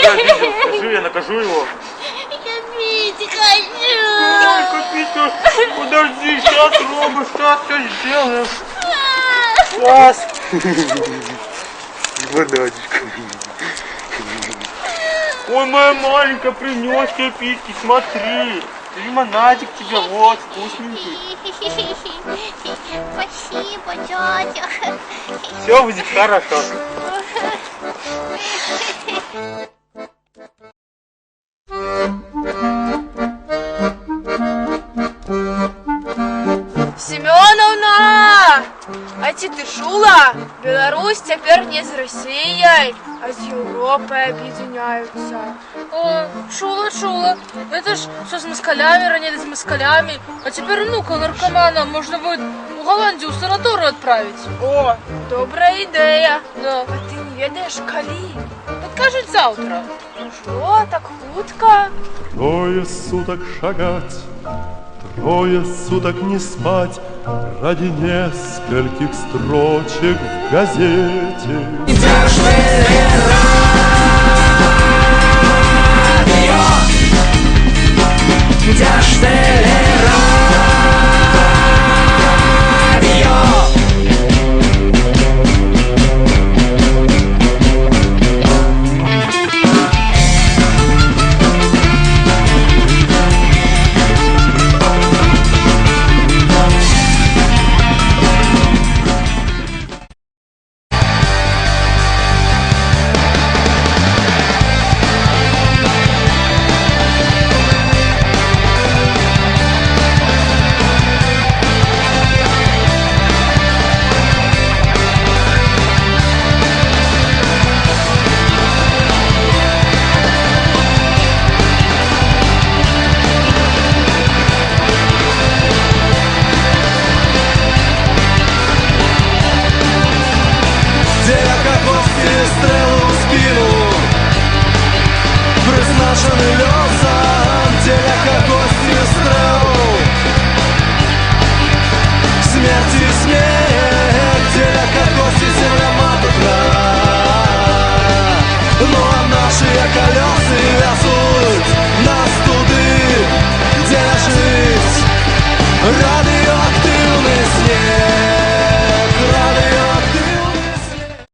я обидел? Скажи, я накажу его. Я пить хочу. Ой, Петя, подожди, сейчас, Рома, сейчас все сделаем. Сейчас. Водочку. Ой, моя маленькая, принес тебе пить, смотри. Лимонадик тебе, вот, вкусненький. Спасибо, тетя. Все будет хорошо. Семеновна! А ці ти чула? Беларусь тепер не з Росією, а з Європою об'єднаються. О, чула. Это ж все с москалями, ранее с москалями. А теперь внука наркомана можно будет в Голландию в санаторию отправить. О, добра ідея. Да. А ти не ведаєш, коли? Подкажуть завтра. Що, так хутко? Трое суток шагать, трое суток не спать ради нескольких строчек в газете. Стрелу в спину, призначений льосам, теля